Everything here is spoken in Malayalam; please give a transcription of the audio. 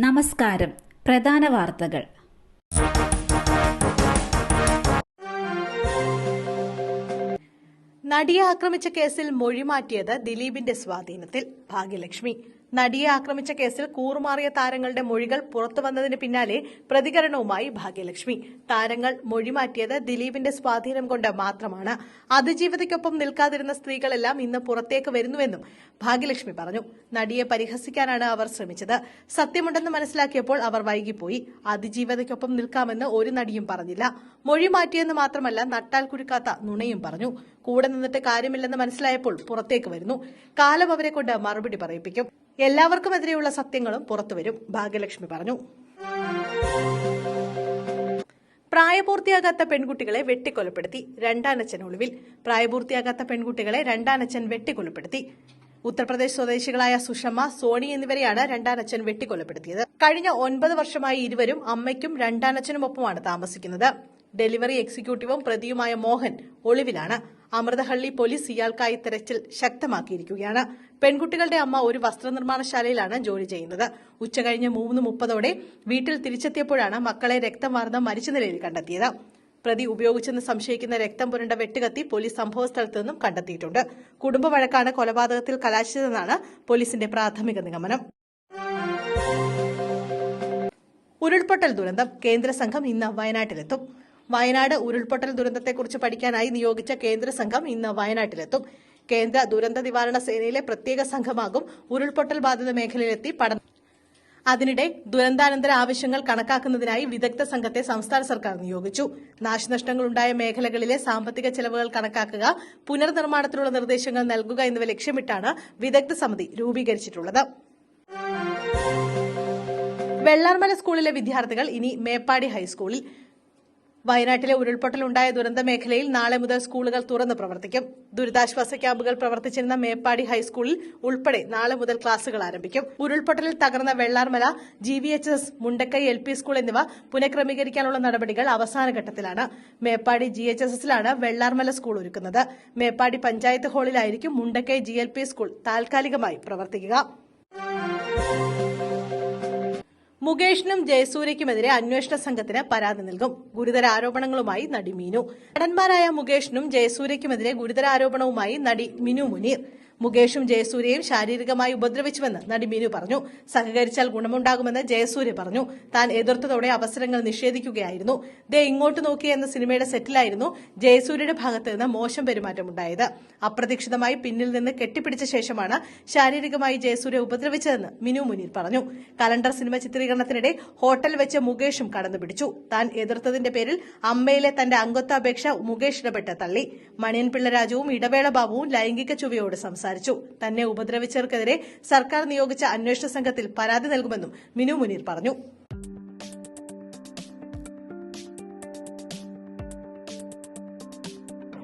നമസ്കാരം. പ്രധാന വാർത്തകൾ. നടിയെ ആക്രമിച്ച കേസിൽ മൊഴി മാറ്റിയത് ദിലീപിന്റെ സ്വാധീനത്തിൽ. ഭാഗ്യലക്ഷ്മി. നടിയെ ആക്രമിച്ച കേസിൽ കൂറുമാറിയ താരങ്ങളുടെ മൊഴികൾ പുറത്തുവന്നതിന് പിന്നാലെ പ്രതികരണവുമായി ഭാഗ്യലക്ഷ്മി. താരങ്ങൾ മൊഴി മാറ്റിയത് ദിലീപിന്റെ സ്വാധീനം കൊണ്ട് മാത്രമാണ്. അതിജീവിതയ്ക്കൊപ്പം നിൽക്കാതിരുന്ന സ്ത്രീകളെല്ലാം ഇന്ന് പുറത്തേക്ക് വരുന്നുവെന്നും ഭാഗ്യലക്ഷ്മി പറഞ്ഞു. നടിയെ പരിഹസിക്കാനാണ് അവർ ശ്രമിച്ചത്. സത്യമുണ്ടെന്ന് മനസ്സിലാക്കിയപ്പോൾ അവർ വൈകിപ്പോയി. അതിജീവിതയ്ക്കൊപ്പം നിൽക്കാമെന്ന് ഒരു നടിയും പറഞ്ഞില്ല. മൊഴി മാറ്റിയെന്ന് മാത്രമല്ല, നട്ടാൽ കുരുക്കാത്ത നുണയും പറഞ്ഞു. കൂടെ നിന്നിട്ട് കാര്യമില്ലെന്ന് മനസ്സിലായപ്പോൾ പുറത്തേക്ക് വരുന്നു. കാലം അവരെ കൊണ്ട് മറുപടി പറയിപ്പിക്കും. എല്ലാവർക്കുമെതിരെയുള്ള സത്യങ്ങളും പുറത്തുവരും, ഭാഗ്യലക്ഷ്മി പറഞ്ഞു. പ്രായപൂർത്തിയാകാത്ത പെൺകുട്ടികളെ വെട്ടിക്കൊലപ്പെടുത്തി. രണ്ടാനച്ഛൻ ഒളിവിൽ. പ്രായപൂർത്തിയാകാത്ത പെൺകുട്ടികളെ രണ്ടാനച്ഛൻ വെട്ടിക്കൊലപ്പെടുത്തി. ഉത്തർപ്രദേശ് സ്വദേശികളായ സുഷമ, സോണി എന്നിവരെയാണ് രണ്ടാനച്ഛൻ വെട്ടിക്കൊലപ്പെടുത്തിയത്. കഴിഞ്ഞ 9 വർഷമായി ഇരുവരും അമ്മയ്ക്കും രണ്ടാനച്ഛനുമൊപ്പമാണ് താമസിക്കുന്നത്. ഡെലിവറി എക്സിക്യൂട്ടീവും പ്രതിയുമായ മോഹൻ ഒളിവിലാണ്. അമൃതഹള്ളി പോലീസ് ഇയാൾക്കായി തെരച്ചിൽ ശക്തമാക്കിയിരിക്കുകയാണ്. പെൺകുട്ടികളുടെ അമ്മ ഒരു വസ്ത്രനിർമ്മാണശാലയിലാണ് ജോലി ചെയ്യുന്നത്. ഉച്ചകഴിഞ്ഞ് 3:30 വീട്ടിൽ തിരിച്ചെത്തിയപ്പോഴാണ് മക്കളെ രക്തം വാർന്ന് മരിച്ച നിലയിൽ കണ്ടെത്തിയത്. പ്രതി ഉപയോഗിച്ചെന്ന് സംശയിക്കുന്ന രക്തം പുരണ്ട വെട്ടുകത്തി പോലീസ് സംഭവസ്ഥലത്ത് നിന്നും കണ്ടെത്തിയിട്ടുണ്ട്. കുടുംബ വഴക്കാണ് കൊലപാതകത്തിൽ കലാശിച്ചതെന്നാണ് പോലീസിന്റെ പ്രാഥമിക നിഗമനം. ഉരുൾപൊട്ടൽ ദുരന്തം. കേന്ദ്ര സംഘം ഇന്ന് വയനാട്ടിലെത്തും. വയനാട് ഉരുൾപൊട്ടൽ ദുരന്തത്തെക്കുറിച്ച് പഠിക്കാനായി നിയോഗിച്ച കേന്ദ്ര സംഘം ഇന്ന് വയനാട്ടിലെത്തും. കേന്ദ്ര ദുരന്ത നിവാരണ സേനയിലെ പ്രത്യേക സംഘമാകും ഉരുൾപൊട്ടൽ ബാധിത മേഖലയിലെത്തി പഠനം. അതിനിടെ ദുരന്താനന്തര ആവശ്യങ്ങൾ കണക്കാക്കുന്നതിനായി വിദഗ്ധ സംഘത്തെ സംസ്ഥാന സർക്കാർ നിയോഗിച്ചു. നാശനഷ്ടങ്ങളുണ്ടായ മേഖലകളിലെ സാമ്പത്തിക ചെലവുകൾ കണക്കാക്കുക, പുനർനിർമ്മാണത്തിനുള്ള നിർദ്ദേശങ്ങൾ നൽകുക എന്നിവ ലക്ഷ്യമിട്ടാണ് വിദഗ്ധ സമിതി രൂപീകരിച്ചിട്ടുള്ളത്. വെള്ളാർമല സ്കൂളിലെ വിദ്യാർത്ഥികൾ ഇനി മേപ്പാടി ഹൈസ്കൂളിൽ. വയനാട്ടിലെ ഉരുൾപൊട്ടലുണ്ടായ ദുരന്ത മേഖലയിൽ നാളെ മുതൽ സ്കൂളുകൾ തുറന്ന് പ്രവർത്തിക്കും. ദുരിതാശ്വാസ ക്യാമ്പുകൾ പ്രവർത്തിച്ചിരുന്ന മേപ്പാടി ഹൈസ്കൂളിൽ ഉൾപ്പെടെ നാളെ മുതൽ ക്ലാസുകൾ ആരംഭിക്കും. ഉരുൾപൊട്ടലിൽ തകർന്ന Vellarmala, GVHS, Mundakkai LP school എന്നിവ പുനഃക്രമീകരിക്കാനുള്ള നടപടികൾ അവസാനഘട്ടത്തിലാണ്. മേപ്പാടി GHSസിലാണ് വെള്ളാർമല സ്കൂൾ ഒരുക്കുന്നത്. മേപ്പാടി പഞ്ചായത്ത് ഹാളിലായിരിക്കും മുണ്ടക്കൈ GLP സ്കൂൾ താൽക്കാലികമായി പ്രവർത്തിക്കുക. മുകേഷിനും ജയസൂര്യയ്ക്കുമെതിരെ അന്വേഷണ സംഘത്തിന് പരാതി നൽകും. ഗുരുതര ആരോപണങ്ങളുമായി നടി മീനു. നടന്മാരായ മുകേഷിനും ജയസൂര്യയ്ക്കുമെതിരെ ഗുരുതര ആരോപണവുമായി നടി മിനു മുനീർ. മുകേഷും ജയസൂര്യയും ശാരീരികമായി ഉപദ്രവിച്ചുവെന്ന് നടി മീനു പറഞ്ഞു. സഹകരിച്ചാൽ ഗുണമുണ്ടാകുമെന്ന് ജയസൂര്യ പറഞ്ഞു. താൻ എതിർത്തതോടെ അവസരങ്ങൾ നിഷേധിക്കുകയായിരുന്നു. ദേ ഇങ്ങോട്ട് നോക്കി എന്ന സിനിമയുടെ സെറ്റിലായിരുന്നു ജയസൂര്യയുടെ ഭാഗത്ത് നിന്ന് മോശം പെരുമാറ്റമുണ്ടായത്. അപ്രതീക്ഷിതമായി പിന്നിൽ നിന്ന് കെട്ടിപ്പിടിച്ച ശേഷമാണ് ശാരീരികമായി ജയസൂര്യ ഉപദ്രവിച്ചതെന്ന് മിനു മുനീർ പറഞ്ഞു. കലണ്ടർ സിനിമ ചിത്രീകരണത്തിനിടെ ഹോട്ടൽ വെച്ച് മുകേഷും കടന്നുപിടിച്ചു. താൻ എതിർത്തതിന്റെ പേരിൽ അമ്മയിലെ തന്റെ അംഗത്വാപേക്ഷ മുകേഷ് ഇടപെട്ട് തള്ളി. മണിയൻപിള്ള രാജുവും ഇടവേള ബാബുവും ലൈംഗിക ചുവയോട് സംസാരിച്ചു. തന്നെ ഉപദ്രവിച്ചവർക്കെതിരെ സർക്കാർ നിയോഗിച്ച അന്വേഷണ സംഘത്തിൽ പരാതി നൽകുമെന്നും മിനു മുനീർ പറഞ്ഞു.